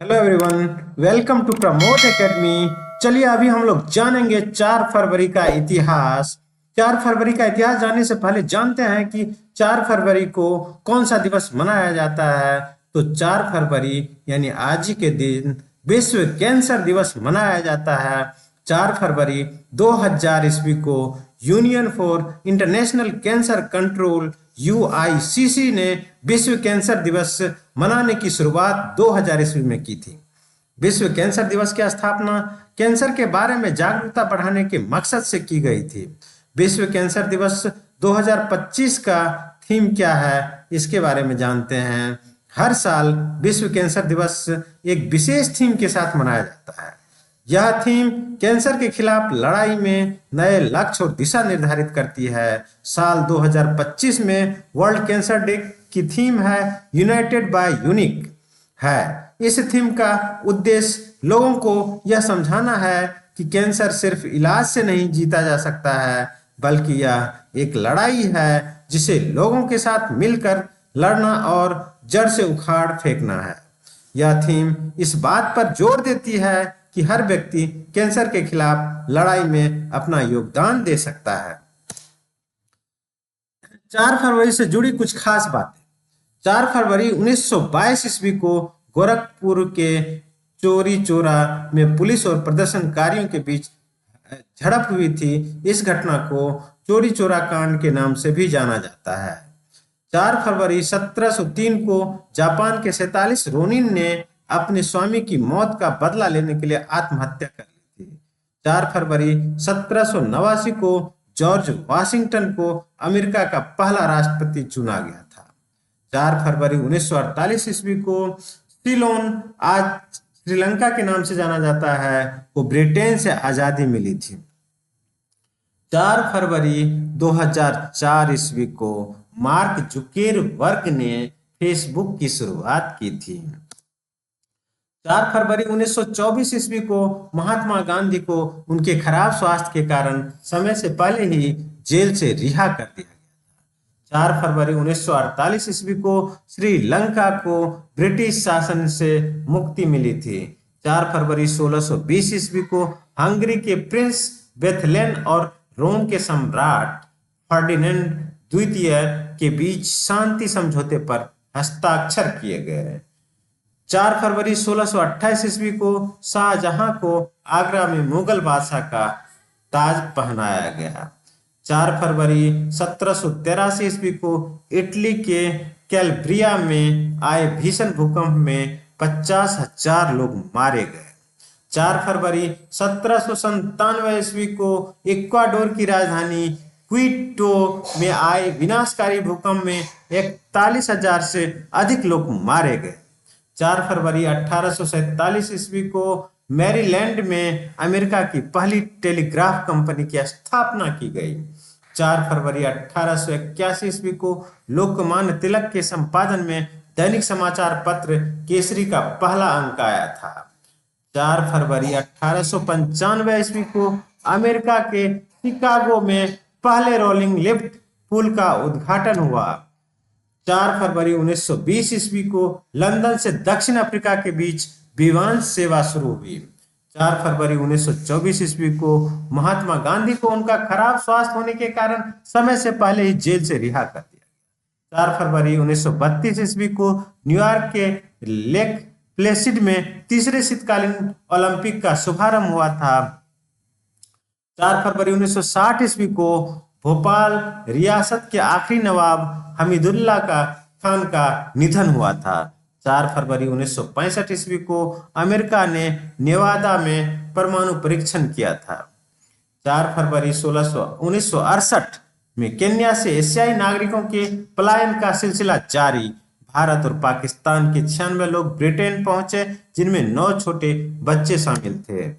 Hello everyone, welcome to Pramod academy. चलिए अभी हम लोग जानेंगे 4 फरवरी का इतिहास। 4 फरवरी का इतिहास जानने से पहले जानते हैं कि 4 फरवरी को कौन सा दिवस मनाया जाता है। तो 4 फरवरी यानी आज ही के दिन विश्व कैंसर दिवस मनाया जाता है। 4 फरवरी 2000 ईस्वी को union for international cancer control UICC ने विश्व कैंसर दिवस मनाने की शुरुआत 2000 ईस्वी में की थी। विश्व कैंसर दिवस की स्थापना कैंसर के बारे में जागरूकता बढ़ाने के मकसद से की गई थी। विश्व कैंसर दिवस 2025 का थीम क्या है, इसके बारे में जानते हैं। हर साल विश्व कैंसर दिवस एक विशेष थीम के साथ मनाया जाता है। यह थीम कैंसर के खिलाफ लड़ाई में नए लक्ष्य और दिशा निर्धारित करती है। साल 2025 में वर्ल्ड कैंसर डे की थीम है यूनाइटेड बाय यूनिक है। इस थीम का उद्देश्य लोगों को यह समझाना है कि कैंसर सिर्फ इलाज से नहीं जीता जा सकता है, बल्कि यह एक लड़ाई है जिसे लोगों के साथ मिलकर लड़ना और जड़ से उखाड़ फेंकना है। यह थीम इस बात पर जोर देती है कि हर व्यक्ति कैंसर के खिलाफ लड़ाई में अपना योगदान दे सकता है। 4 फरवरी से जुड़ी कुछ खास बातें। 4 फरवरी 1922 ईस्वी को गोरखपुर के चोरी चौरा में पुलिस और प्रदर्शनकारियों के बीच झड़प हुई थी। इस घटना को चोरी चौरा कांड के नाम से भी जाना जाता है। 4 फरवरी 1703 को जापान के 47 रोनिन ने अपने स्वामी की मौत का बदला लेने के लिए आत्महत्या कर ली थी। 4 फरवरी 1789 को जॉर्ज वाशिंगटन को अमेरिका का पहला राष्ट्रपति चुना गया था। 4 फरवरी 1948 ईस्वी को सिलोन, आज श्रीलंका के नाम से जाना जाता है, को ब्रिटेन से आजादी मिली थी। 4 फरवरी 2004 ईस्वी को मार्क जुकेरबर्ग ने फेसबुक की शुरुआत की थी। 4 फरवरी 1924 ईस्वी को महात्मा गांधी को उनके खराब स्वास्थ्य के कारण समय से पहले ही जेल से रिहा कर दिया गया। 4 फरवरी 1948 ईस्वी को श्रीलंका को ब्रिटिश शासन से मुक्ति मिली थी। 4 फरवरी 1620 ईस्वी को हंगरी के प्रिंस बेथलेन और रोम के सम्राट फर्डिनेंड द्वितीय के बीच शांति समझौते पर हस्ताक्षर किए गए। 4 फरवरी 1628 ईस्वी को शाहजहां को आगरा में मुगल बादशाह का ताज पहनाया गया। 4 फरवरी 1783 ईस्वी को इटली के कैलब्रिया में आए भीषण भूकंप में 50,000 लोग मारे गए। 4 फरवरी 1797 ईस्वी को इक्वाडोर की राजधानी क्विटो में आए विनाशकारी भूकंप में 41,000 से अधिक लोग मारे गए। 4 फरवरी 1847 ईस्वी को मैरीलैंड में अमेरिका की पहली टेलीग्राफ कंपनी की स्थापना की गई। 4 फरवरी 1881 ईस्वी को लोकमान्य तिलक के संपादन में दैनिक समाचार पत्र केसरी का पहला अंक आया था। 4 फरवरी 1895 ईस्वी को अमेरिका के शिकागो में पहले रोलिंग लिफ्ट पुल का उद्घाटन हुआ। 4 फरवरी 1920 ईस्वी को लंदन से दक्षिण अफ्रीका के बीच विमान सेवा शुरू हुई। 4 फरवरी 1924 ईस्वी को महात्मा गांधी को उनका खराब स्वास्थ्य होने के कारण समय से पहले ही जेल से रिहा कर दिया। 4 फरवरी 1932 ईस्वी को न्यूयॉर्क के लेक प्लेसिड में तीसरे शीतकालीन ओलंपिक का शुभारंभ हुआ था। 4 फरवरी 1960 ईस्वी को भोपाल रियासत के आखिरी नवाब हमीदुल्ला खान का निधन हुआ था। 4 फरवरी 1965 ईस्वी को अमेरिका ने नेवादा में परमाणु परीक्षण किया था। 4 फरवरी 1968 में केन्या से एशियाई नागरिकों के पलायन का सिलसिला जारी। भारत और पाकिस्तान के 96 लोग ब्रिटेन पहुंचे, जिनमें 9 छोटे बच्चे शामिल थे।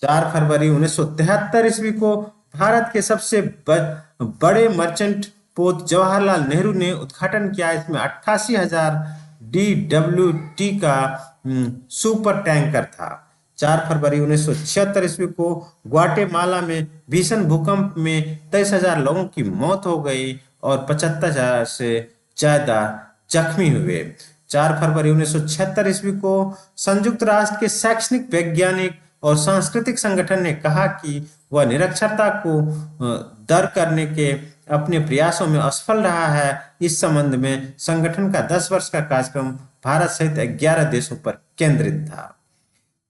4 फरवरी 1973 ईस्वी को भारत के सबसे बड़े मर्चेंट पोत जवाहरलाल नेहरू ने उद्घाटन किया। इसमें 88,000 DWT का सुपर टैंकर था। 4 फरवरी 1976 ईस्वी को ग्वाटेमाला में भीषण भूकंप में 23,000 लोगों की मौत हो गई और 75,000 से ज्यादा जख्मी हुए। 4 फरवरी 1976 ईस्वी को संयुक्त राष्ट्र के शैक्षणिक, वैज्ञानिक और सांस्कृतिक संगठन ने कहा कि वह निरक्षरता को दर करने के अपने प्रयासों में असफल रहा है। इस संबंध में संगठन का 10 वर्ष का कार्यक्रम भारत सहित 11 देशों पर केंद्रित था।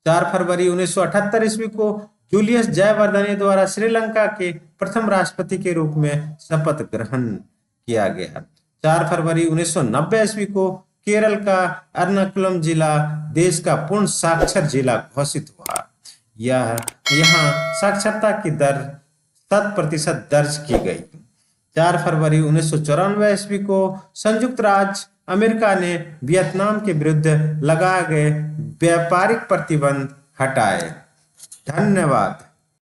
4 फरवरी 1978 ईस्वी को जूलियस जयवर्धने द्वारा श्रीलंका के प्रथम राष्ट्रपति के रूप में शपथ ग्रहण किया गया। 4 फरवरी 1990 ईस्वी को केरल का एर्नाकुलम जिला देश का पूर्ण साक्षर जिला घोषित हुआ। यहाँ साक्षरता की दर 100% दर्ज की गई। 4 फरवरी 1994 ईस्वी को संयुक्त राज्य अमेरिका ने वियतनाम के विरुद्ध लगाए गए व्यापारिक प्रतिबंध हटाए। धन्यवाद।